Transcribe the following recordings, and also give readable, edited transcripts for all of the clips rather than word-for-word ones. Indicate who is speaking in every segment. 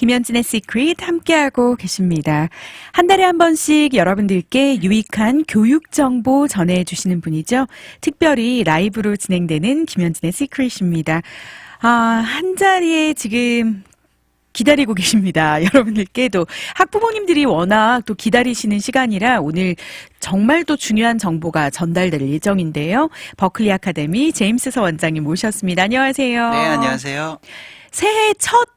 Speaker 1: 김현진의 시크릿 함께하고 계십니다. 한 달에 한 번씩 여러분들께 유익한 교육 정보 전해주시는 분이죠. 특별히 라이브로 진행되는 김현진의 시크릿입니다. 한 자리에 지금 기다리고 계십니다. 여러분들께도 학부모님들이 워낙 또 기다리시는 시간이라 오늘 정말 또 중요한 정보가 전달될 예정인데요. 버클리 아카데미 제임스 원장님 모셨습니다. 안녕하세요.
Speaker 2: 네, 안녕하세요.
Speaker 1: 새해 첫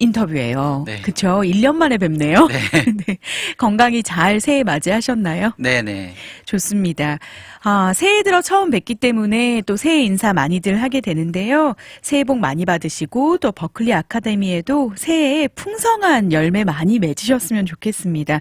Speaker 1: 인터뷰예요.
Speaker 2: 네.
Speaker 1: 그렇죠. 1년 만에 뵙네요.
Speaker 2: 네.
Speaker 1: 네. 건강히 잘 새해 맞이하셨나요?
Speaker 2: 네네.
Speaker 1: 좋습니다. 새해 들어 처음 뵙기 때문에 또 새해 인사 많이들 하게 되는데요. 새해 복 많이 받으시고 또 버클리 아카데미에도 새해에 풍성한 열매 많이 맺으셨으면 좋겠습니다.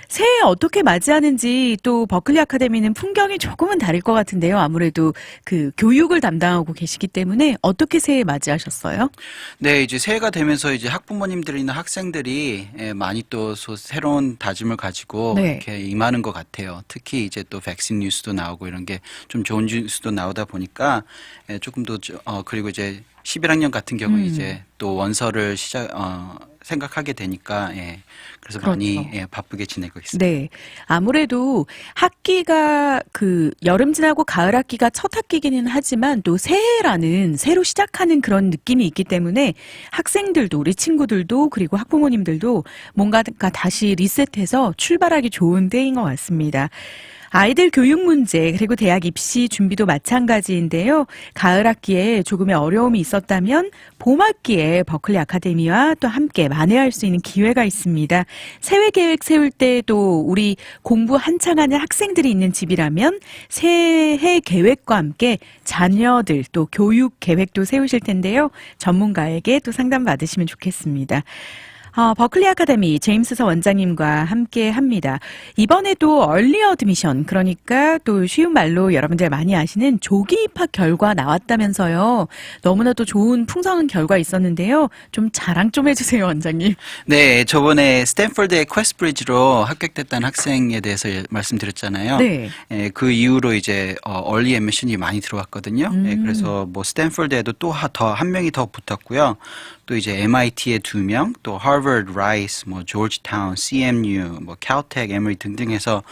Speaker 1: 새해 어떻게 맞이하는지 또 버클리 아카데미는 풍경이 조금은 다를 것 같은데요. 아무래도 그 교육을 담당하고 계시기 때문에 어떻게 새해 맞이하셨어요?
Speaker 2: 네, 이제 새해가 되면서 이제 학부모님들이나 학생들이 많이 또 새로운 다짐을 가지고
Speaker 1: 네.
Speaker 2: 이렇게 임하는 것 같아요. 특히 이제 또 백신 뉴스도 나오고 이런 게 좀 좋은 뉴스도 나오다 보니까 조금 더 그리고 이제 11학년 같은 경우 이제 또 원서를 생각하게 되니까 그래서
Speaker 1: 그렇죠.
Speaker 2: 많이 바쁘게 지내고 있습니다.
Speaker 1: 네. 아무래도 학기가 여름 지나고 가을 학기가 첫 학기기는 하지만 또 새해라는 새로 시작하는 그런 느낌이 있기 때문에 학생들도 우리 친구들도 그리고 학부모님들도 뭔가 다시 리셋해서 출발하기 좋은 때인 것 같습니다. 아이들 교육 문제 그리고 대학 입시 준비도 마찬가지인데요. 가을 학기에 조금의 어려움이 있었다면 봄 학기에 버클리 아카데미와 또 함께 만회할 수 있는 기회가 있습니다. 새해 계획 세울 때도 우리 공부 한창 하는 학생들이 있는 집이라면 새해 계획과 함께 자녀들 또 교육 계획도 세우실 텐데요. 전문가에게 또 상담 받으시면 좋겠습니다. 버클리 아카데미 제임스 원장님과 함께 합니다. 이번에도 얼리 어드미션, 그러니까 또 쉬운 말로 여러분들 많이 아시는 조기 입학 결과 나왔다면서요. 너무나도 좋은 풍성한 결과 있었는데요. 좀 자랑 좀 해주세요, 원장님.
Speaker 2: 네, 저번에 스탠퍼드의 퀘스트브리지로 합격됐다는 학생에 대해서 말씀드렸잖아요.
Speaker 1: 네.
Speaker 2: 그 이후로 이제 얼리 애미션이 많이 들어왔거든요. 그래서 뭐 스탠퍼드에도 또 한 명이 더 붙었고요. 또 이제 MIT에 2명, 또 하버드, 라이스, 뭐 조지타운, CMU, 뭐 caltech, emory 등등 해서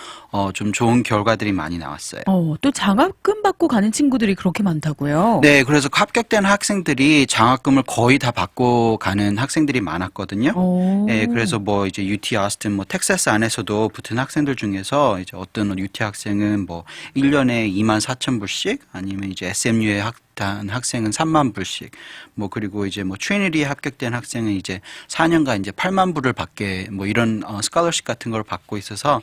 Speaker 2: 좀 좋은 결과들이 많이 나왔어요.
Speaker 1: 또 장학금 받고 가는 친구들이 그렇게 많다고요?
Speaker 2: 네, 그래서 합격된 학생들이 장학금을 거의 다 받고 가는 학생들이 많았거든요. 네, 그래서 뭐 이제 UT 아스틴, 뭐 텍사스 안에서도 붙은 학생들 중에서 이제 어떤 UT 학생은 뭐 1년에 24,000불씩 아니면 이제 SMU에 한 학생은 3만 불씩, 뭐 그리고 이제 뭐 트리니티에 합격된 학생은 이제 4년간 이제 8만 불을 받게 뭐 이런 스칼러십 같은 걸 받고 있어서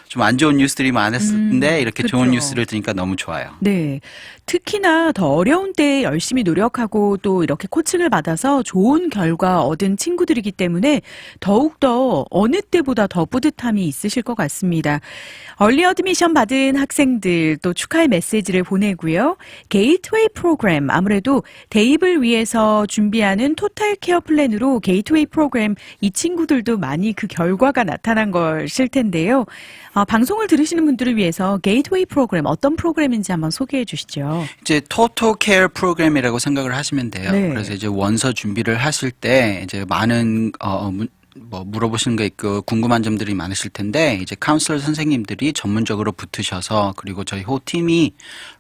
Speaker 2: 좀 안 좋은 뉴스들이 많았는데 이렇게
Speaker 1: 그렇죠.
Speaker 2: 좋은 뉴스를 들으니까 너무 좋아요.
Speaker 1: 네. 특히나 더 어려운 때에 열심히 노력하고 또 이렇게 코칭을 받아서 좋은 결과 얻은 친구들이기 때문에 더욱더 어느 때보다 더 뿌듯함이 있으실 것 같습니다. 얼리 어드미션 받은 학생들 또 축하의 메시지를 보내고요. 게이트웨이 프로그램, 아무래도 대입을 위해서 준비하는 토탈 케어 플랜으로 게이트웨이 프로그램 이 친구들도 많이 그 결과가 나타난 것일 텐데요. 방송을 들으시는 분들을 위해서 게이트웨이 프로그램 어떤 프로그램인지 한번 소개해 주시죠.
Speaker 2: 이제 토탈 케어 프로그램이라고 생각을 하시면 돼요.
Speaker 1: 네.
Speaker 2: 그래서 이제 원서 준비를 하실 때 이제 많은 뭐 물어보시는 거 있고 궁금한 점들이 많으실 텐데 이제 카운슬러 선생님들이 전문적으로 붙으셔서 그리고 저희 호팀이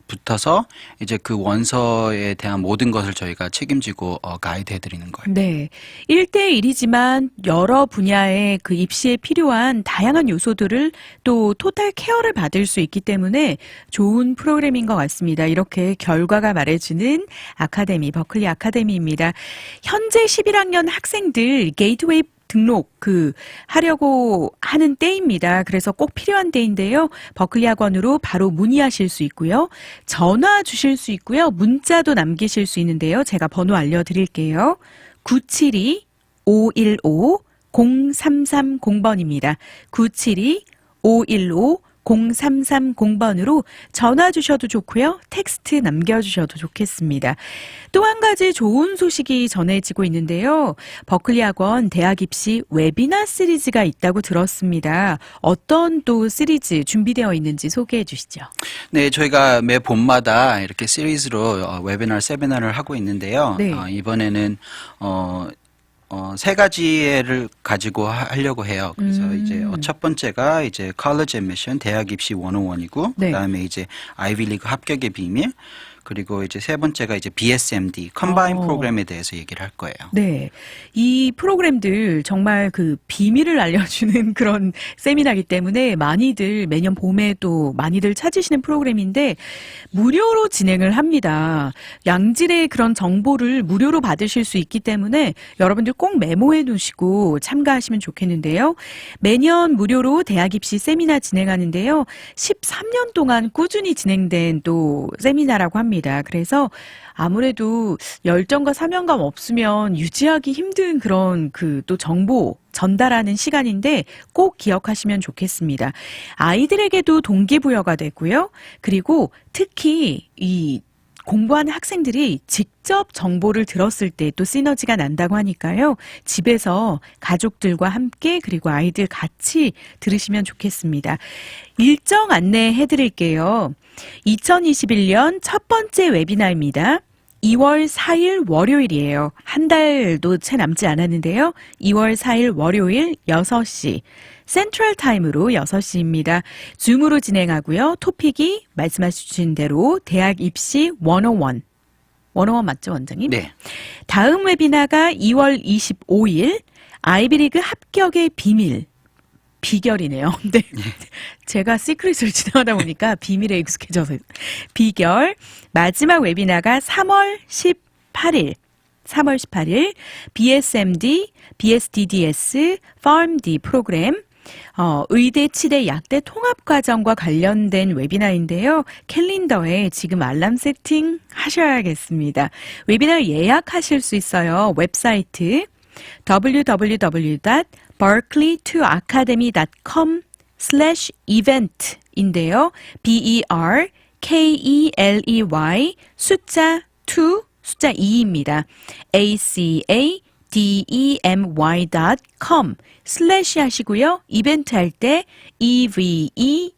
Speaker 2: 붙어서 이제 그 원서에 대한 모든 것을 저희가 책임지고 가이드 해드리는 거예요.
Speaker 1: 네. 1대1이지만 여러 분야의 그 입시에 필요한 다양한 요소들을 또 토탈 케어를 받을 수 있기 때문에 좋은 프로그램인 것 같습니다. 이렇게 결과가 말해주는 아카데미, 버클리 아카데미입니다. 현재 11학년 학생들 게이트웨이 등록 하려고 하는 때입니다. 그래서 꼭 필요한 때인데요. 버클리 학원으로 바로 문의하실 수 있고요. 전화 주실 수 있고요. 문자도 남기실 수 있는데요. 제가 번호 알려드릴게요. 972-515-0330번입니다. 972-515-0330번으로 전화 주셔도 좋고요. 텍스트 남겨주셔도 좋겠습니다. 또 한 가지 좋은 소식이 전해지고 있는데요. 버클리 학원 대학 입시 웨비나 시리즈가 있다고 들었습니다. 어떤 또 시리즈 준비되어 있는지 소개해 주시죠.
Speaker 2: 네, 저희가 매 봄마다 이렇게 시리즈로 웨비나, 세미나를 하고 있는데요.
Speaker 1: 네.
Speaker 2: 이번에는 세 가지를 가지고 하려고 해요. 그래서 이제 첫 번째가 이제 college admission, 대학 입시 101이고,
Speaker 1: 네.
Speaker 2: 그다음에 이제 아이비리그 합격의 비밀, 그리고 이제 세 번째가 이제 BSMD, 컴바인 프로그램에 대해서 얘기를 할 거예요.
Speaker 1: 네. 이 프로그램들 정말 그 비밀을 알려주는 그런 세미나이기 때문에 많이들 매년 봄에 또 많이들 찾으시는 프로그램인데 무료로 진행을 합니다. 양질의 그런 정보를 무료로 받으실 수 있기 때문에 여러분들 꼭 메모해 두시고 참가하시면 좋겠는데요. 매년 무료로 대학 입시 세미나 진행하는데요. 13년 동안 꾸준히 진행된 또 세미나라고 합니다. 그래서 아무래도 열정과 사명감 없으면 유지하기 힘든 그런 그 또 정보 전달하는 시간인데 꼭 기억하시면 좋겠습니다. 아이들에게도 동기부여가 되고요. 그리고 특히 이 공부하는 학생들이 직접 정보를 들었을 때 또 시너지가 난다고 하니까요. 집에서 가족들과 함께 그리고 아이들 같이 들으시면 좋겠습니다. 일정 안내해 드릴게요. 2021년 첫 번째 웨비나입니다. 2월 4일 월요일이에요. 한 달도 채 남지 않았는데요. 2월 4일 월요일 6시. 센트럴 타임으로 6시입니다. 줌으로 진행하고요. 토픽이 말씀하신 대로 대학 입시 101. 101 맞죠, 원장님?
Speaker 2: 네.
Speaker 1: 다음 웨비나가 2월 25일 아이비리그 합격의 비밀. 비결이네요. 네. 제가 시크릿을 진행하다 보니까 비밀에 익숙해져서. 비결. 마지막 웨비나가 3월 18일. 3월 18일 BSMD, BSDDS, PharmD 프로그램 의대, 치대, 약대 통합과정과 관련된 웨비나인데요. 캘린더에 지금 알람 세팅 하셔야겠습니다. 웨비나 예약하실 수 있어요. 웹사이트 www.berkeley2academy.com/event인데요. BERKELEY 숫자 2 숫자 2입니다. academy.com 슬래시 하시고요. 이벤트 할 때 EVENTS까지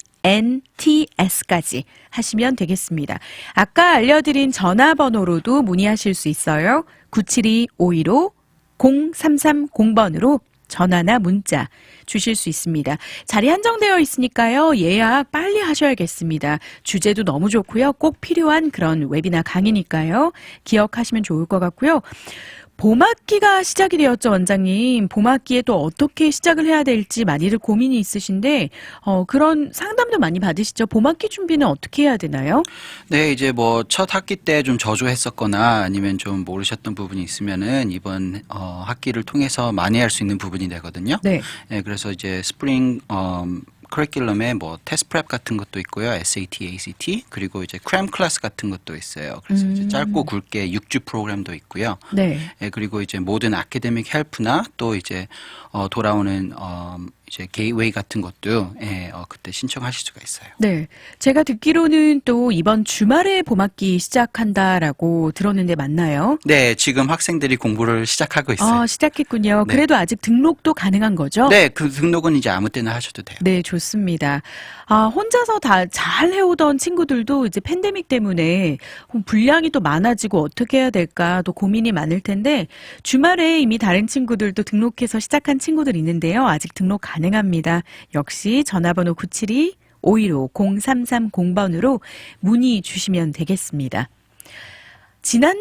Speaker 1: 하시면 되겠습니다. 아까 알려드린 전화번호로도 문의하실 수 있어요. 972-515-0330번으로 전화나 문자 주실 수 있습니다. 자리 한정되어 있으니까요. 예약 빨리 하셔야겠습니다. 주제도 너무 좋고요. 꼭 필요한 그런 웨비나 강의니까요. 기억하시면 좋을 것 같고요. 봄학기가 시작이 되었죠, 원장님. 봄학기에 또 어떻게 시작을 해야 될지 많이들 고민이 있으신데 그런 상담도 많이 받으시죠. 봄학기 준비는 어떻게 해야 되나요?
Speaker 2: 네, 이제 뭐 첫 학기 때 좀 저조했었거나 아니면 좀 모르셨던 부분이 있으면은 이번 학기를 통해서 만회할 수 있는 부분이 되거든요.
Speaker 1: 네.
Speaker 2: 네, 그래서 이제 스프링 커리큘럼에 뭐 테스트 프랩 같은 것도 있고요. SAT, ACT 그리고 이제 크램 클래스 같은 것도 있어요. 그래서 이제 짧고 굵게 6주 프로그램도 있고요.
Speaker 1: 네.
Speaker 2: 예, 그리고 이제 모든 아카데믹 헬프나 또 이제 돌아오는 이제 게이웨이 같은 것도 그때 신청하실 수가 있어요.
Speaker 1: 네. 제가 듣기로는 또 이번 주말에 봄학기 시작한다라고 들었는데 맞나요?
Speaker 2: 네, 지금 학생들이 공부를 시작하고 있어요.
Speaker 1: 시작했군요.
Speaker 2: 네.
Speaker 1: 그래도 아직 등록도 가능한 거죠?
Speaker 2: 네, 그 등록은 이제 아무 때나 하셔도 돼요.
Speaker 1: 네, 좋습니다. 혼자서 다 잘 해오던 친구들도 이제 팬데믹 때문에 분량이 또 많아지고 어떻게 해야 될까 또 고민이 많을 텐데 주말에 이미 다른 친구들도 등록해서 시작한 친구들 있는데요. 아직 등록 가능합니다. 역시 전화번호 972-515-0330번으로 문의 주시면 되겠습니다. 지난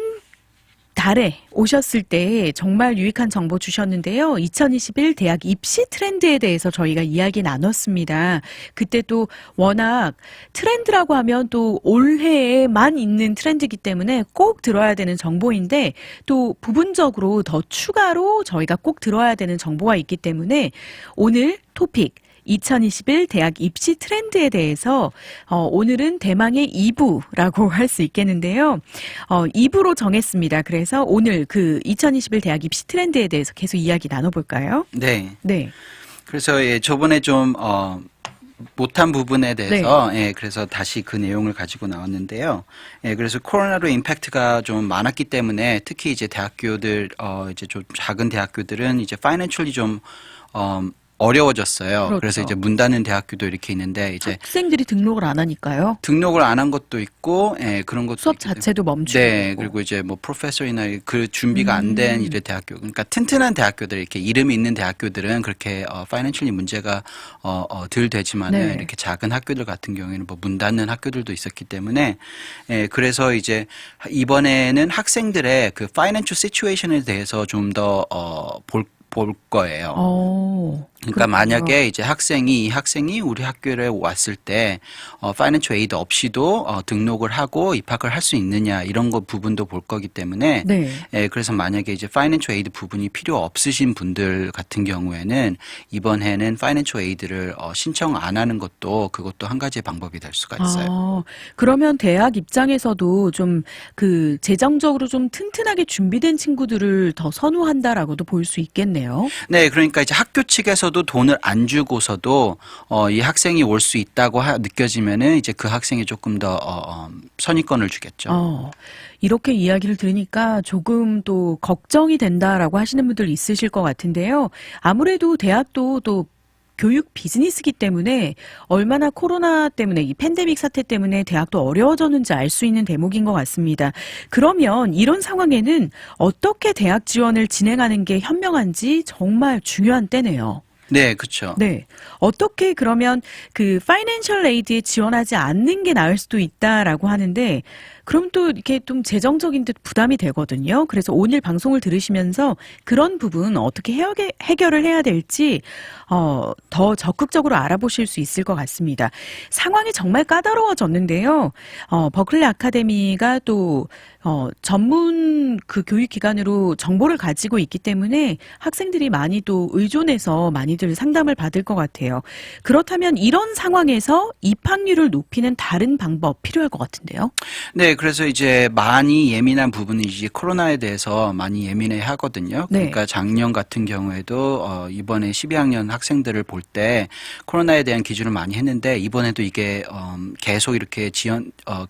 Speaker 1: 달에 오셨을 때 정말 유익한 정보 주셨는데요. 2021 대학 입시 트렌드에 대해서 저희가 이야기 나눴습니다. 그때 또 워낙 트렌드라고 하면 또 올해에만 있는 트렌드이기 때문에 꼭 들어야 되는 정보인데 또 부분적으로 더 추가로 저희가 꼭 들어야 되는 정보가 있기 때문에 오늘 토픽 2021 대학 입시 트렌드에 대해서 오늘은 대망의 2부라고 할 수 있겠는데요. 2부로 정했습니다. 그래서 오늘 그 2021 대학 입시 트렌드에 대해서 계속 이야기 나눠볼까요?
Speaker 2: 네.
Speaker 1: 네.
Speaker 2: 그래서 저번에 좀 못한 부분에 대해서 그래서 다시 그 내용을 가지고 나왔는데요. 그래서 코로나로 임팩트가 좀 많았기 때문에 특히 이제 대학교들 이제 좀 작은 대학교들은 이제 파이낸셜리 좀 어려워졌어요.
Speaker 1: 그렇죠.
Speaker 2: 그래서 이제 문 닫는 대학교도 이렇게 있는데 이제
Speaker 1: 학생들이 등록을 안 하니까요.
Speaker 2: 등록을 안 한 것도 있고, 예, 그런 것도
Speaker 1: 수업
Speaker 2: 있기 때문에.
Speaker 1: 자체도 멈추고.
Speaker 2: 네, 그리고 이제 뭐 프로페서이나 그 준비가 안 된 이제 대학교, 그러니까 튼튼한 대학교들 이렇게 이름이 있는 대학교들은 그렇게 파이낸셜리 문제가 덜 되지만은
Speaker 1: 네.
Speaker 2: 이렇게 작은 학교들 같은 경우에는 뭐 문 닫는 학교들도 있었기 때문에, 예, 그래서 이제 이번에는 학생들의 그 파이낸셜 시츄에이션에 대해서 좀 더 볼 거예요. 그러니까
Speaker 1: 그렇군요.
Speaker 2: 만약에 이제 이 학생이 우리 학교에 왔을 때 파이낸셜 에이드 없이도 등록을 하고 입학을 할 수 있느냐 이런 거 부분도 볼 거기 때문에
Speaker 1: 네.
Speaker 2: 예, 그래서 만약에 이제 파이낸셜 에이드 부분이 필요 없으신 분들 같은 경우에는 이번 해는 파이낸셜 에이드를 신청 안 하는 것도 그것도 한 가지의 방법이 될 수가 있어요.
Speaker 1: 그러면 대학 입장에서도 좀 그 재정적으로 좀 튼튼하게 준비된 친구들을 더 선호한다라고도 볼 수 있겠네요.
Speaker 2: 네, 그러니까 이제 학교 측에서도 돈을 안 주고서도 이 학생이 올 수 있다고 느껴지면은 이제 그 학생이 조금 더 선입견을 주겠죠.
Speaker 1: 이렇게 이야기를 들으니까 조금 또 걱정이 된다라고 하시는 분들 있으실 것 같은데요. 아무래도 대학도 또 교육 비즈니스기 때문에 얼마나 코로나 때문에 이 팬데믹 사태 때문에 대학도 어려워졌는지 알 수 있는 대목인 것 같습니다. 그러면 이런 상황에는 어떻게 대학 지원을 진행하는 게 현명한지 정말 중요한 때네요.
Speaker 2: 네, 그렇죠.
Speaker 1: 네. 어떻게 그러면 그 파이낸셜 에이드에 지원하지 않는 게 나을 수도 있다라고 하는데 그럼 또 이렇게 좀 재정적인 듯 부담이 되거든요. 그래서 오늘 방송을 들으시면서 그런 부분 어떻게 해결을 해야 될지 더 적극적으로 알아보실 수 있을 것 같습니다. 상황이 정말 까다로워졌는데요. 버클리 아카데미가 또 전문 그 교육기관으로 정보를 가지고 있기 때문에 학생들이 많이 또 의존해서 많이들 상담을 받을 것 같아요. 그렇다면 이런 상황에서 입학률을 높이는 다른 방법 필요할 것 같은데요.
Speaker 2: 네, 그래서 이제 많이 예민한 부분이 이제 코로나에 대해서 많이 예민해 하거든요. 그러니까
Speaker 1: 네.
Speaker 2: 작년 같은 경우에도 이번에 12학년 학생들을 볼 때 코로나에 대한 기준을 많이 했는데 이번에도 이게 계속 이렇게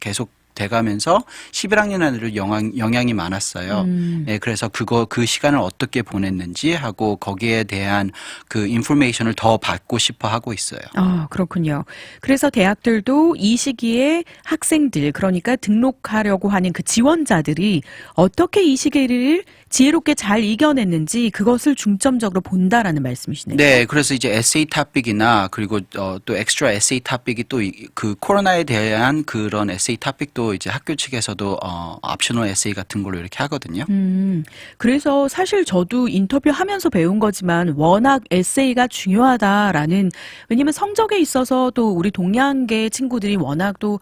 Speaker 2: 계속 돼가면서 11학년에도 영향이 많았어요. 네, 그래서 그 시간을 어떻게 보냈는지 하고 거기에 대한 그 인포메이션을 더 받고 싶어 하고 있어요.
Speaker 1: 그렇군요. 그래서 대학들도 이 시기에 학생들, 그러니까 등록하려고 하는 그 지원자들이 어떻게 이 시기를 지혜롭게 잘 이겨냈는지 그것을 중점적으로 본다라는 말씀이시네요.
Speaker 2: 네, 그래서 이제 에세이 토픽이나 그리고 또 엑스트라 에세이 토픽이 또 그 코로나에 대한 그런 에세이 토픽도 이제 학교 측에서도 옵셔널 에세이 같은 걸로 이렇게 하거든요.
Speaker 1: 그래서 사실 저도 인터뷰하면서 배운 거지만 워낙 에세이가 중요하다라는, 왜냐면 성적에 있어서 또 우리 동양계 친구들이 워낙 또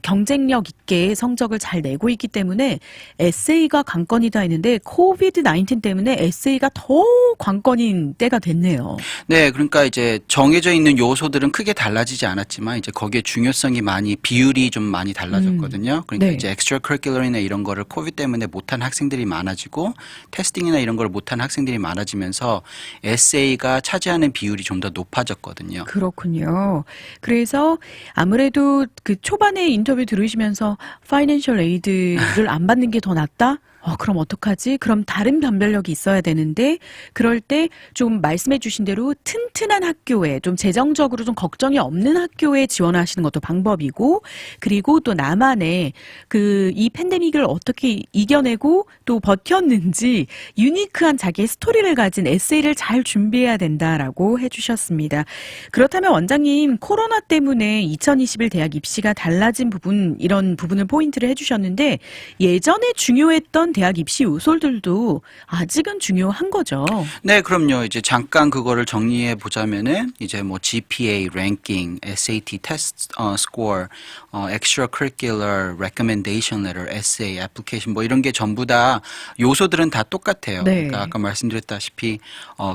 Speaker 1: 경쟁력 있게 성적을 잘 내고 있기 때문에 에세이가 관건이다 했는데 코비드 19 때문에 에세이가 더 관건인 때가 됐네요.
Speaker 2: 네, 그러니까 이제 정해져 있는 요소들은 크게 달라지지 않았지만 이제 거기에 중요성이 비율이 좀 많이 달라졌거든요. 그러니까
Speaker 1: 네.
Speaker 2: 이제 엑스트라 커리큘럼이나 이런 거를 코비드 때문에 못한 학생들이 많아지고 테스팅이나 이런 걸 못한 학생들이 많아지면서 에세이가 차지하는 비율이 좀 더 높아졌거든요.
Speaker 1: 그렇군요. 그래서 아무래도 그 초반에 인터뷰 들으시면서 파이낸셜 에이드를 안 받는 게 더 낫다? 그럼 어떡하지? 그럼 다른 변별력이 있어야 되는데 그럴 때 좀 말씀해 주신 대로 튼튼한 학교에 좀 재정적으로 좀 걱정이 없는 학교에 지원하시는 것도 방법이고, 그리고 또 나만의 이 팬데믹을 어떻게 이겨내고 또 버텼는지 유니크한 자기의 스토리를 가진 에세이를 잘 준비해야 된다라고 해주셨습니다. 그렇다면 원장님, 코로나 때문에 2021 대학 입시가 달라진 부분, 이런 부분을 포인트를 해주셨는데 예전에 중요했던 대학 입시 요소들도 아직은 중요한 거죠.
Speaker 2: 네, 그럼요. 이제 잠깐 그거를 정리해 보자면은 이제 뭐 GPA, 랭킹, SAT 테스트 스코어, extracurricular, recommendation letter, essay, application 뭐 이런 게 전부 다 요소들은 다 똑같아요.
Speaker 1: 네.
Speaker 2: 그러니까 아까 말씀드렸다시피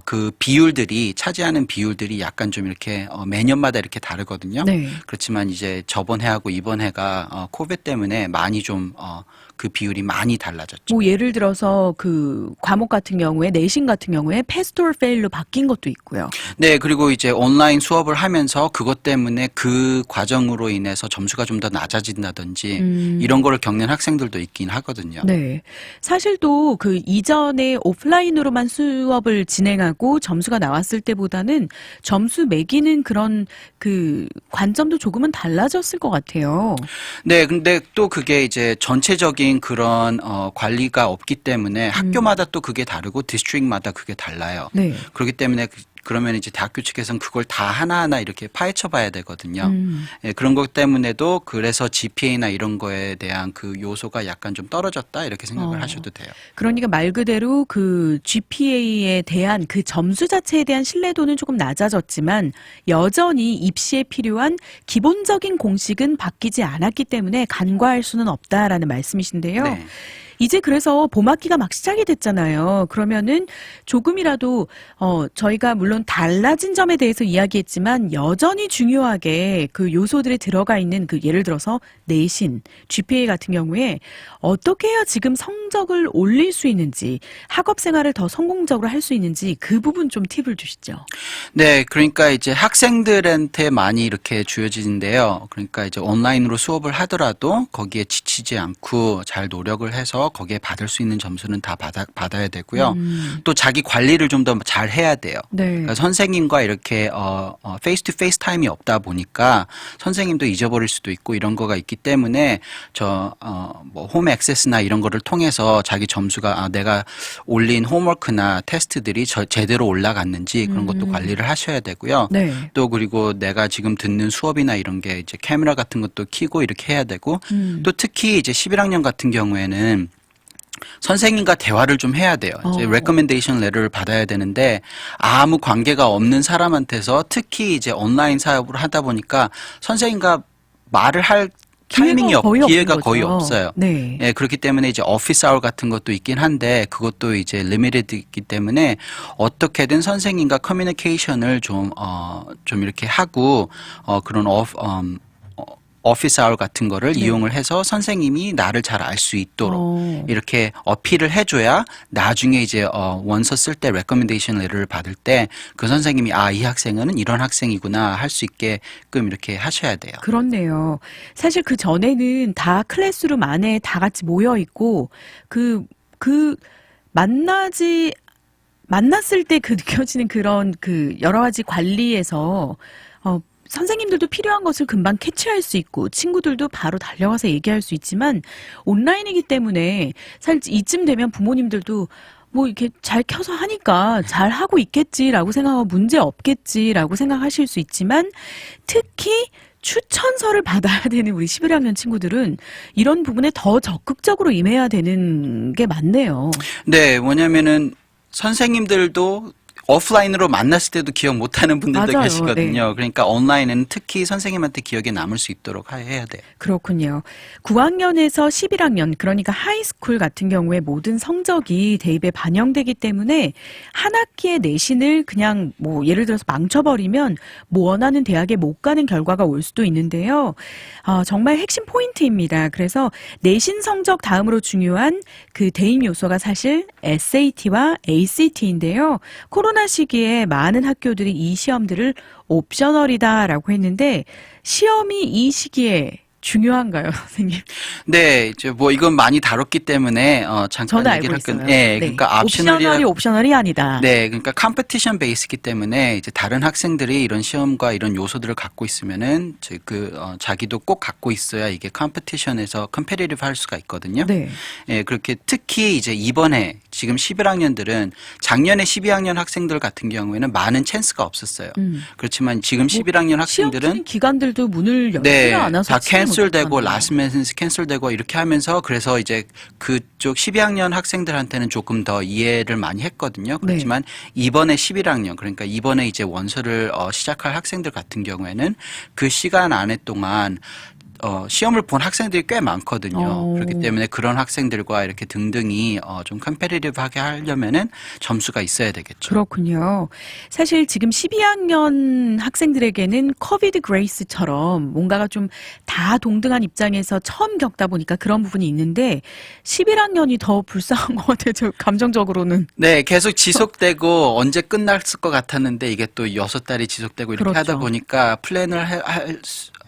Speaker 2: 그 비율들이 차지하는 비율들이 약간 좀 이렇게 매년마다 이렇게 다르거든요.
Speaker 1: 네.
Speaker 2: 그렇지만 이제 저번 해하고 이번 해가 코비드 때문에 많이 좀 그 비율이 많이 달라졌죠.
Speaker 1: 뭐 예를 들어서 그 과목 같은 경우에 내신 같은 경우에 패스톨 페일로 바뀐 것도 있고요.
Speaker 2: 네, 그리고 이제 온라인 수업을 하면서 그것 때문에 그 과정으로 인해서 점수가 좀 더 낮아진다든지 이런 거를 겪는 학생들도 있긴 하거든요.
Speaker 1: 네. 사실 또 그 이전에 오프라인으로만 수업을 진행하고 점수가 나왔을 때보다는 점수 매기는 그런 그 관점도 조금은 달라졌을 것 같아요.
Speaker 2: 네, 근데 또 그게 이제 전체적인 그런 관리가 없기 때문에 학교마다 또 그게 다르고 디스트릭마다 그게 달라요.
Speaker 1: 네.
Speaker 2: 그렇기 때문에 그러면 이제 대학교 측에서는 그걸 다 하나하나 이렇게 파헤쳐 봐야 되거든요. 예, 그런 것 때문에도 그래서 GPA나 이런 거에 대한 그 요소가 약간 좀 떨어졌다 이렇게 생각을 하셔도 돼요.
Speaker 1: 그러니까 말 그대로 그 GPA에 대한 그 점수 자체에 대한 신뢰도는 조금 낮아졌지만 여전히 입시에 필요한 기본적인 공식은 바뀌지 않았기 때문에 간과할 수는 없다라는 말씀이신데요.
Speaker 2: 네.
Speaker 1: 이제 그래서 봄학기가 막 시작이 됐잖아요. 그러면은 조금이라도 저희가 물론 달라진 점에 대해서 이야기했지만 여전히 중요하게 그 요소들이 들어가 있는 그 예를 들어서 내신, GPA 같은 경우에 어떻게 해야 지금 성적을 올릴 수 있는지 학업 생활을 더 성공적으로 할 수 있는지 그 부분 좀 팁을 주시죠.
Speaker 2: 네, 그러니까 이제 학생들한테 많이 이렇게 주어지는데요. 그러니까 이제 온라인으로 수업을 하더라도 거기에 지치지 않고 잘 노력을 해서 거기에 받을 수 있는 점수는 다 받아야 되고요. 또 자기 관리를 좀 더 잘 해야 돼요.
Speaker 1: 네.
Speaker 2: 그러니까 선생님과 이렇게 페이스 투 페이스 타임이 없다 보니까 선생님도 잊어버릴 수도 있고 이런 거가 있기 때문에 뭐 홈 액세스나 이런 거를 통해서 자기 점수가 내가 올린 홈워크나 테스트들이 제대로 올라갔는지 그런 것도 관리를 하셔야 되고요.
Speaker 1: 네.
Speaker 2: 또 그리고 내가 지금 듣는 수업이나 이런 게 이제 카메라 같은 것도 켜고 이렇게 해야 되고 또 특히 이제 11학년 같은 경우에는 선생님과 대화를 좀 해야 돼요. 이제 레커멘데이션 레터를 받아야 되는데 아무 관계가 없는 사람한테서 특히 이제 온라인 사업을 하다 보니까 선생님과 말을 할 타이밍이 기회가 거의 없어요.
Speaker 1: 네.
Speaker 2: 예, 그렇기 때문에 이제 오피스 아워 같은 것도 있긴 한데 그것도 이제 리미티드이기 때문에 어떻게든 선생님과 커뮤니케이션을 좀 이렇게 하고 그런 오피스 아워 같은 거를 이용을 해서 선생님이 나를 잘 알 수 있도록 이렇게 어필을 해줘야 나중에 이제 원서 쓸 때 레커멘데이션 레터를 받을 때 그 선생님이 이 학생은 이런 학생이구나 할 수 있게끔 이렇게 하셔야 돼요.
Speaker 1: 그렇네요. 사실 그 전에는 다 클래스룸 안에 다 같이 모여 있고 만났을 때 그 느껴지는 그런 그 여러 가지 관리에서 선생님들도 필요한 것을 금방 캐치할 수 있고 친구들도 바로 달려가서 얘기할 수 있지만 온라인이기 때문에 사실 이쯤 되면 부모님들도 뭐 이렇게 잘 켜서 하니까 잘 하고 있겠지라고 생각하고 문제 없겠지라고 생각하실 수 있지만 특히 추천서를 받아야 되는 우리 11학년 친구들은 이런 부분에 더 적극적으로 임해야 되는 게 맞네요.
Speaker 2: 네, 뭐냐면은 선생님들도 오프라인으로 만났을 때도 기억 못하는 분들도
Speaker 1: 맞아요.
Speaker 2: 계시거든요.
Speaker 1: 네.
Speaker 2: 그러니까 온라인에는 특히 선생님한테 기억에 남을 수 있도록 해야 돼요.
Speaker 1: 그렇군요. 9학년에서 11학년, 그러니까 하이스쿨 같은 경우에 모든 성적이 대입에 반영되기 때문에 한 학기의 내신을 그냥 뭐 예를 들어서 망쳐버리면 뭐 원하는 대학에 못 가는 결과가 올 수도 있는데요. 정말 핵심 포인트입니다. 그래서 내신 성적 다음으로 중요한 그 대입 요소가 사실 SAT와 ACT인데요. 코로나 시기에 많은 학교들이 이 시험들을 옵셔널이다라고 했는데 시험이 이 시기에 중요한가요, 선생님?
Speaker 2: 네, 이제 뭐 이건 많이 다뤘기 때문에 잠깐
Speaker 1: 저는 알고
Speaker 2: 얘기를 할
Speaker 1: 있어요.
Speaker 2: 건데, 네, 그러니까
Speaker 1: 옵셔널이 아니다.
Speaker 2: 네, 그러니까 컴피티션 베이스이기 때문에 이제 다른 학생들이 이런 시험과 이런 요소들을 갖고 있으면은 자기도 꼭 갖고 있어야 이게 컴피티션에서 컴페티티브 할 수가 있거든요.
Speaker 1: 네.
Speaker 2: 예, 그렇게 특히 이제 이번에 지금 11학년들은 작년에 12학년 학생들 같은 경우에는 많은 찬스가 없었어요. 그렇지만 지금 11학년 학생들은
Speaker 1: 시험 기간들도 문을 열지 않아서
Speaker 2: 다 캔슬되고 라스트 미닛 캔슬되고 이렇게 하면서 그래서 이제 그쪽 12학년 학생들한테는 조금 더 이해를 많이 했거든요. 그렇지만 이번에 11학년 그러니까 이번에 이제 원서를 시작할 학생들 같은 경우에는 그 시간 안에 동안 시험을 본 학생들이 꽤 많거든요. 그렇기 때문에 그런 학생들과 이렇게 등등이 좀 컴패티티브하게 하려면은 점수가 있어야 되겠죠.
Speaker 1: 그렇군요. 사실 지금 12학년 학생들에게는 커비드 그레이스처럼 뭔가가 좀 다 동등한 입장에서 처음 겪다 보니까 그런 부분이 있는데 11학년이 더 불쌍한 것 같아요. 저 감정적으로는.
Speaker 2: 네, 계속 지속되고 언제 끝났을 것 같았는데 이게 또 6달이 지속되고 이렇게
Speaker 1: 그렇죠.
Speaker 2: 하다 보니까 플랜을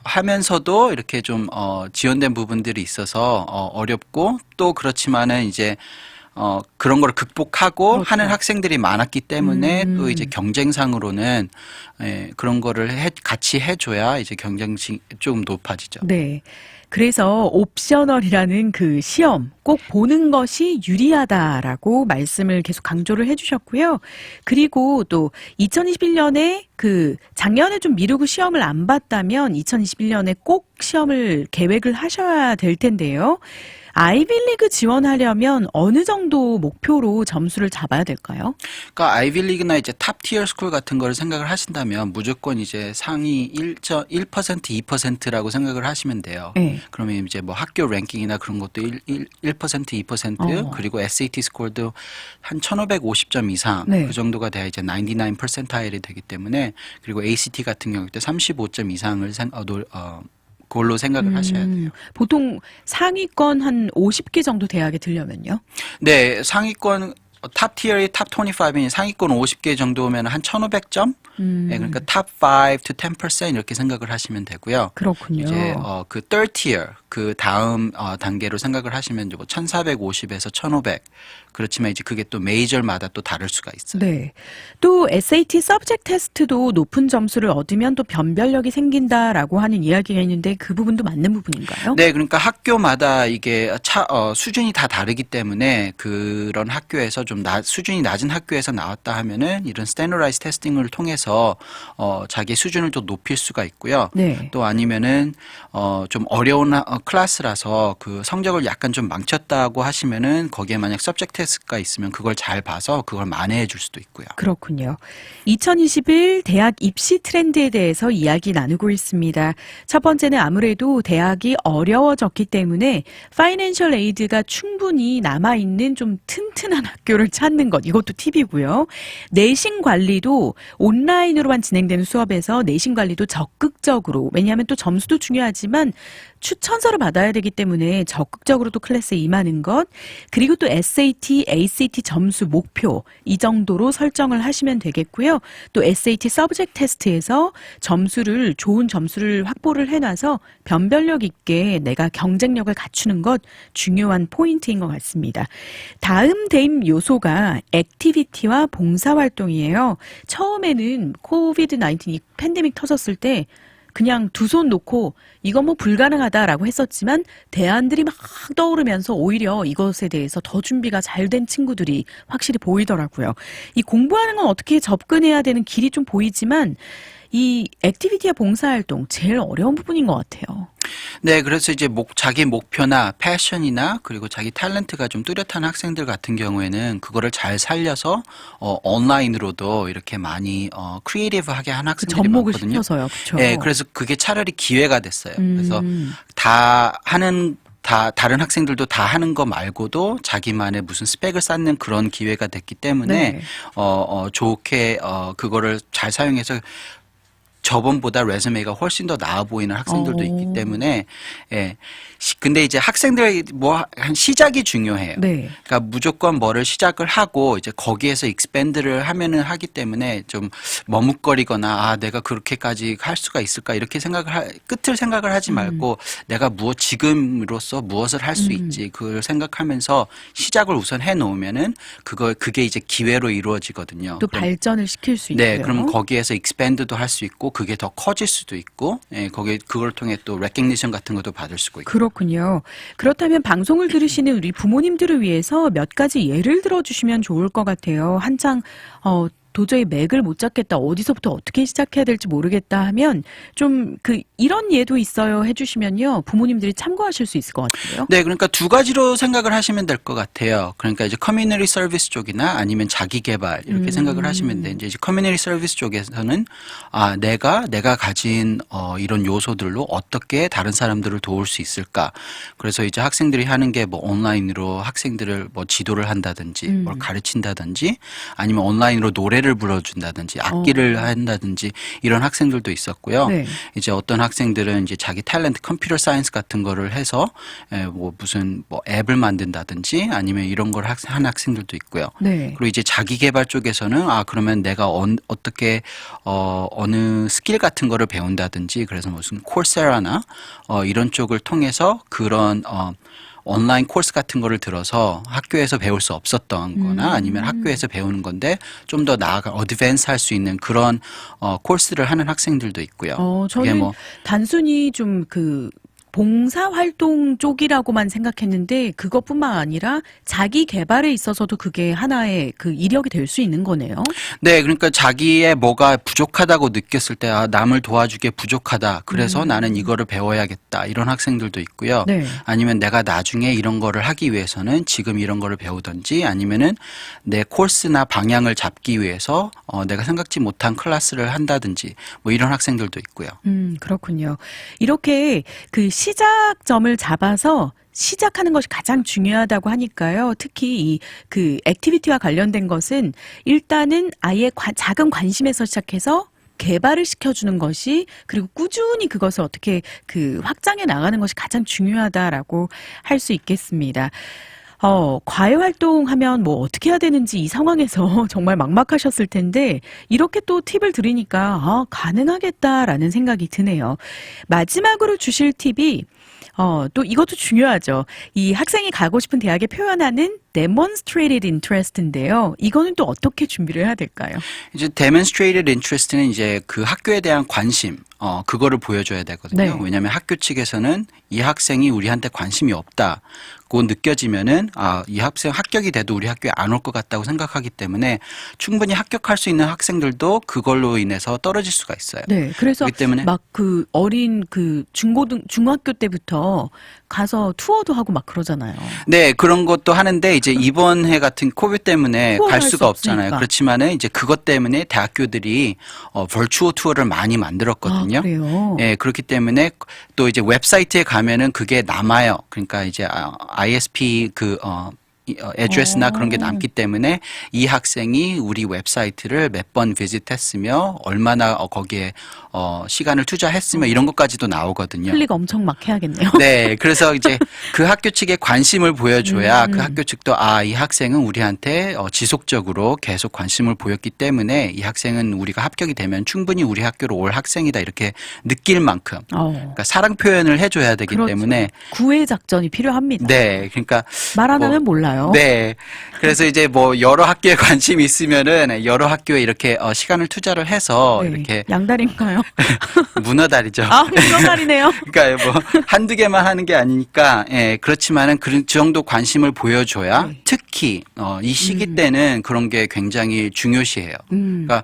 Speaker 2: 하면서도 이렇게 좀 지연된 부분들이 있어서 어렵고 또 그렇지만은 이제 그런 걸 극복하고
Speaker 1: 그렇죠.
Speaker 2: 하는 학생들이 많았기 때문에 또 이제 경쟁상으로는 그런 거를 같이 해줘야 이제 경쟁性좀 높아지죠.
Speaker 1: 네. 그래서 옵셔널이라는 그 시험 꼭 보는 것이 유리하다라고 말씀을 계속 강조를 해주셨고요. 그리고 또 2021년에 그 작년에 좀 미루고 시험을 안 봤다면 2021년에 꼭 시험을 계획을 하셔야 될 텐데요. 아이비리그 지원하려면 어느 정도 목표로 점수를 잡아야 될까요?
Speaker 2: 그러니까 아이비리그나 이제 탑 티어 스쿨 같은 거를 생각을 하신다면 무조건 이제 상위 1%, 2%라고 생각을 하시면 돼요.
Speaker 1: 네.
Speaker 2: 그러면 이제 뭐 학교 랭킹이나 그런 것도 1%, 2% 그리고 SAT 스코어도 한 1550점 이상
Speaker 1: 네.
Speaker 2: 그 정도가 돼야 이제 99 퍼센타일이 되기 때문에 그리고 ACT 같은 경우도 35점 이상을 그걸로 생각을 하셔야 돼요.
Speaker 1: 보통 상위권 한 50개 정도 대학에 들려면요?
Speaker 2: 네, 상위권 탑 티어의 탑 25인 상위권 50개 정도면 한 1,500점? 네, 그러니까 탑 5 to 10% 이렇게 생각을 하시면 되고요.
Speaker 1: 그렇군요.
Speaker 2: 이제 그 third tier 그 다음 단계로 생각을 하시면 뭐 1,450에서 1,500. 그렇지만 이제 그게 또 메이저마다 또 다를 수가 있어요.
Speaker 1: 네. 또 SAT 서브젝트 테스트도 높은 점수를 얻으면 또 변별력이 생긴다라고 하는 이야기가 있는데 그 부분도 맞는 부분인가요?
Speaker 2: 네, 그러니까 학교마다 이게 수준이 다 다르기 때문에 그런 학교에서 좀 수준이 낮은 학교에서 나왔다 하면은 이런 스탠더라이즈 테스팅을 통해서 자기 수준을 또 높일 수가 있고요.
Speaker 1: 네.
Speaker 2: 또 아니면은 좀 어려운 클래스라서 그 성적을 약간 좀 망쳤다고 하시면은 거기에 만약 서브젝트 테스트가 있으면 그걸 잘 봐서 그걸 만회해 줄 수도 있고요.
Speaker 1: 그렇군요. 2021 대학 입시 트렌드에 대해서 이야기 나누고 있습니다. 첫 번째는 아무래도 대학이 어려워졌기 때문에 파이낸셜 에이드가 충분히 남아있는 좀 튼튼한 학교를 찾는 것. 이것도 팁이고요. 내신 관리도 온라인으로만 진행되는 수업에서 내신 관리도 적극적으로, 왜냐하면 또 점수도 중요하지만 추천서를 받아야 되기 때문에 적극적으로 또 클래스에 임하는 것, 그리고 또 SAT, ACT 점수 목표 이 정도로 설정을 하시면 되겠고요. 또 SAT 서브젝트 테스트에서 좋은 점수를 확보를 해놔서 변별력 있게 내가 경쟁력을 갖추는 것 중요한 포인트인 것 같습니다. 다음 대입 요소가 액티비티와 봉사활동이에요. 처음에는 코비드-19 팬데믹 터졌을 때 그냥 두 손 놓고 이건 뭐 불가능하다라고 했었지만 대안들이 막 떠오르면서 오히려 이것에 대해서 더 준비가 잘 된 친구들이 확실히 보이더라고요. 이 공부하는 건 어떻게 접근해야 되는 길이 좀 보이지만 이 액티비티와 봉사활동 제일 어려운 부분인 것 같아요.
Speaker 2: 네, 그래서 이제 자기 목표나 패션이나 그리고 자기 탤런트가 좀 뚜렷한 학생들 같은 경우에는 그거를 잘 살려서 온라인으로도 이렇게 많이 크리에이티브하게 한 학생들이
Speaker 1: 접목을
Speaker 2: 많거든요.
Speaker 1: 시켜서요, 그렇죠?
Speaker 2: 네, 그래서 그게 차라리 기회가 됐어요. 그래서 다른 학생들도 다 하는 거 말고도 자기만의 무슨 스펙을 쌓는 그런 기회가 됐기 때문에
Speaker 1: 네.
Speaker 2: 좋게 그거를 잘 사용해서 저번보다 레즈메가 훨씬 더 나아 보이는 학생들도 있기 때문에 예. 근데 이제 학생들 한 시작이 중요해요.
Speaker 1: 네.
Speaker 2: 그러니까 무조건 뭐를 시작을 하고 이제 거기에서 익스밴드를 하면은 하기 때문에 좀 머뭇거리거나 내가 그렇게까지 할 수가 있을까 이렇게 끝을 생각을 하지 말고 내가 지금으로서 무엇을 할 수 있지 그걸 생각하면서 시작을 우선 해 놓으면은 그게 이제 기회로 이루어지거든요.
Speaker 1: 또 발전을 시킬 수 있고요.
Speaker 2: 네, 그럼 거기에서 익스밴드도 할 수 있고 그게 더 커질 수도 있고 예, 그걸 통해 또 레코니션 같은 것도 받을 수가 있고.
Speaker 1: 그렇군요. 그렇다면 방송을 들으시는 우리 부모님들을 위해서 몇 가지 예를 들어주시면 좋을 것 같아요. 한창 도저히 맥을 못 잡겠다. 어디서부터 어떻게 시작해야 될지 모르겠다 하면 좀 이런 예도 있어요 해주시면요. 부모님들이 참고하실 수 있을 것 같은데요.
Speaker 2: 네, 그러니까 두 가지로 생각을 하시면 될 것 같아요. 그러니까 이제 커뮤니티 서비스 쪽이나 아니면 자기 개발 이렇게 생각을 하시면 돼. 이제 커뮤니티 서비스 쪽에서는 내가 가진 이런 요소들로 어떻게 다른 사람들을 도울 수 있을까. 그래서 이제 학생들이 하는 게 뭐 온라인으로 학생들을 뭐 지도를 한다든지 뭘 가르친다든지 아니면 온라인으로 노래를 불러준다든지 악기를 한다든지 이런 학생들도 있었고요.
Speaker 1: 네.
Speaker 2: 이제 어떤 학생들은 이제 자기 탤런트 컴퓨터 사이언스 같은 거를 해서 뭐 무슨 뭐 앱을 만든다든지 아니면 이런 걸 한 학생들도 있고요.
Speaker 1: 네.
Speaker 2: 그리고 이제 자기 개발 쪽에서는 그러면 내가 어떻게 어느 스킬 같은 거를 배운다든지 그래서 무슨 콜세라나 이런 쪽을 통해서 그런 온라인 코र्스 같은 거를 들어서 학교에서 배울 수 없었던 거나 아니면 학교에서 배우는 건데 좀 더 나아가 어드밴스 할 수 있는 그런 코र्스를 하는 학생들도 있고요.
Speaker 1: 저는
Speaker 2: 뭐
Speaker 1: 단순히 좀 봉사활동 쪽이라고만 생각했는데 그것뿐만 아니라 자기 개발에 있어서도 그게 하나의 이력이 될 수 있는 거네요.
Speaker 2: 네, 그러니까 자기의 뭐가 부족하다고 느꼈을 때 남을 도와주기에 부족하다. 그래서 나는 이거를 배워야겠다. 이런 학생들도 있고요.
Speaker 1: 네.
Speaker 2: 아니면 내가 나중에 이런 거를 하기 위해서는 지금 이런 거를 배우든지 아니면은 내 코र्스나 방향을 잡기 위해서 내가 생각지 못한 클래스를 한다든지 뭐 이런 학생들도 있고요.
Speaker 1: 그렇군요. 이렇게 시작점을 잡아서 시작하는 것이 가장 중요하다고 하니까요. 특히 액티비티와 관련된 것은 일단은 아예 작은 관심에서 시작해서 개발을 시켜주는 것이 그리고 꾸준히 그것을 어떻게 확장해 나가는 것이 가장 중요하다라고 할 수 있겠습니다. 과외 활동하면 뭐 어떻게 해야 되는지 이 상황에서 정말 막막하셨을 텐데 이렇게 또 팁을 드리니까 가능하겠다라는 생각이 드네요. 마지막으로 주실 팁이 또 이것도 중요하죠. 이 학생이 가고 싶은 대학에 표현하는 demonstrated interest인데요. 이거는 또 어떻게 준비를 해야 될까요?
Speaker 2: 이제 demonstrated interest는 이제 그 학교에 대한 관심, 그거를 보여줘야 되거든요.
Speaker 1: 네.
Speaker 2: 왜냐하면 학교 측에서는 이 학생이 우리한테 관심이 없다. 고 느껴지면은 이 학생 합격이 돼도 우리 학교에 안 올 것 같다고 생각하기 때문에 충분히 합격할 수 있는 학생들도 그걸로 인해서 떨어질 수가 있어요.
Speaker 1: 네, 그래서
Speaker 2: 그렇기 때문에
Speaker 1: 막 어린 중학교 때부터 가서 투어도 하고 막 그러잖아요.
Speaker 2: 네, 그런 것도 하는데 이제 이번 해 같은 코비드 때문에
Speaker 1: 투어를
Speaker 2: 갈
Speaker 1: 할
Speaker 2: 수가
Speaker 1: 수
Speaker 2: 없잖아요.
Speaker 1: 없으니까.
Speaker 2: 그렇지만은 이제 그것 때문에 대학교들이 벌추어 투어를 많이 만들었거든요.
Speaker 1: 그래요?
Speaker 2: 예, 그렇기 때문에 또 이제 웹사이트에 가면은 그게 남아요. 그러니까 이제 ISP 애드레스나 그런 게 남기 때문에 이 학생이 우리 웹사이트를 몇 번 비짓했으며 얼마나 거기에 시간을 투자했으며 이런 것까지도 나오거든요.
Speaker 1: 클릭 엄청 막 해야겠네요.
Speaker 2: 네, 그래서 이제 그 학교 측에 관심을 보여줘야 그 학교 측도 이 학생은 우리한테 지속적으로 계속 관심을 보였기 때문에 이 학생은 우리가 합격이 되면 충분히 우리 학교로 올 학생이다 이렇게 느낄 만큼 그러니까 사랑 표현을 해줘야 되기
Speaker 1: 그렇죠.
Speaker 2: 때문에
Speaker 1: 구애 작전이 필요합니다.
Speaker 2: 네, 그러니까
Speaker 1: 말 안 하면 몰라요.
Speaker 2: 네. 그래서 이제 뭐 여러 학교에 관심이 있으면은 여러 학교에 이렇게 시간을 투자를 해서
Speaker 1: 네.
Speaker 2: 이렇게
Speaker 1: 양다리인가요?
Speaker 2: 문어다리죠.
Speaker 1: 문어다리네요.
Speaker 2: 그러니까 뭐 한두 개만 하는 게 아니니까 그렇지만은 그 정도 관심을 보여줘야
Speaker 1: 네.
Speaker 2: 특히 이 시기 때는 그런 게 굉장히 중요시해요. 그러니까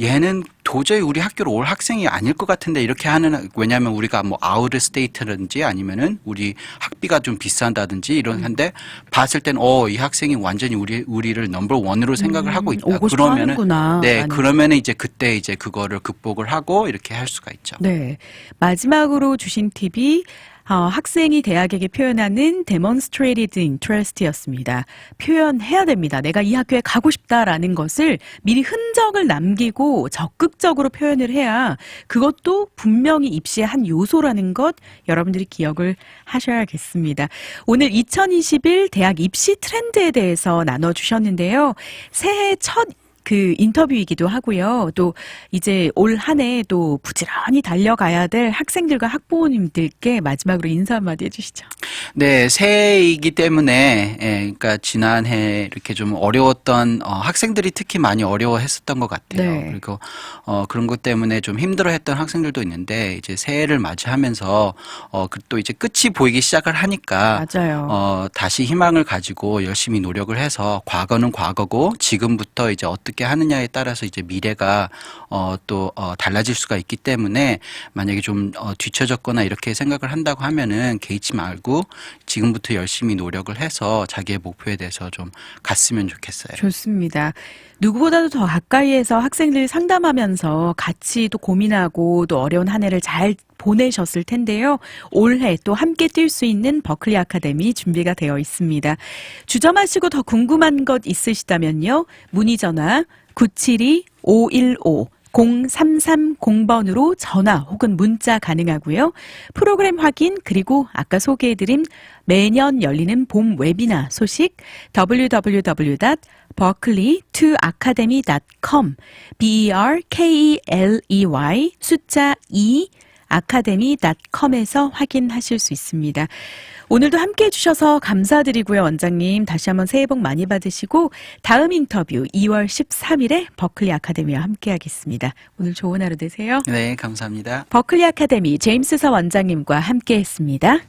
Speaker 2: 얘는 도저히 우리 학교로 올 학생이 아닐 것 같은데 이렇게 하는 왜냐하면 우리가 뭐 아웃 스테이트든지 아니면은 우리 학비가 좀 비싼다든지 이런 한데 봤을 땐 이 학생이 완전히 우리를 넘버 원으로 생각을 하고 있다.
Speaker 1: 오고 싶어 하는구나.
Speaker 2: 네, 그러면은 이제 그때 이제 그거를 극복을 하고 이렇게 할 수가 있죠.
Speaker 1: 네. 마지막으로 주신 팁이 학생이 대학에게 표현하는 demonstrated interest였습니다. 표현해야 됩니다. 내가 이 학교에 가고 싶다라는 것을 미리 흔적을 남기고 적극적으로 표현을 해야 그것도 분명히 입시의 한 요소라는 것 여러분들이 기억을 하셔야겠습니다. 오늘 2021 대학 입시 트렌드에 대해서 나눠주셨는데요. 새해 첫 인터뷰이기도 하고요. 또 이제 올 한 해 또 부지런히 달려가야 될 학생들과 학부모님들께 마지막으로 인사 한마디 해주시죠.
Speaker 2: 네, 새해이기 때문에, 예, 그러니까 지난해 이렇게 좀 어려웠던, 학생들이 특히 많이 어려워했었던 것 같아요.
Speaker 1: 네.
Speaker 2: 그리고, 그런 것 때문에 좀 힘들어했던 학생들도 있는데, 이제 새해를 맞이하면서, 또 이제 끝이 보이기 시작을 하니까,
Speaker 1: 맞아요.
Speaker 2: 다시 희망을 가지고 열심히 노력을 해서, 과거는 과거고, 지금부터 이제 어떻게 하느냐에 따라서 이제 미래가, 달라질 수가 있기 때문에, 만약에 좀, 뒤처졌거나 이렇게 생각을 한다고 하면은, 개의치 말고, 지금부터 열심히 노력을 해서 자기의 목표에 대해서 좀 갔으면 좋겠어요.
Speaker 1: 좋습니다. 누구보다도 더 가까이에서 학생들 상담하면서 같이 또 고민하고 또 어려운 한 해를 잘 보내셨을 텐데요. 올해 또 함께 뛸 수 있는 버클리 아카데미 준비가 되어 있습니다. 주저마시고 더 궁금한 것 있으시다면요. 문의 전화 972-515 0330번으로 전화 혹은 문자 가능하고요. 프로그램 확인 그리고 아까 소개해드린 매년 열리는 봄 웨비나 소식 www.berkeley2academy.com berkeley 숫자 2 academy.com에서 확인하실 수 있습니다. 오늘도 함께해 주셔서 감사드리고요. 원장님 다시 한번 새해 복 많이 받으시고 다음 인터뷰 2월 13일에 버클리 아카데미와 함께하겠습니다. 오늘 좋은 하루 되세요.
Speaker 2: 네, 감사합니다.
Speaker 1: 버클리 아카데미 제임스 서 원장님과 함께했습니다.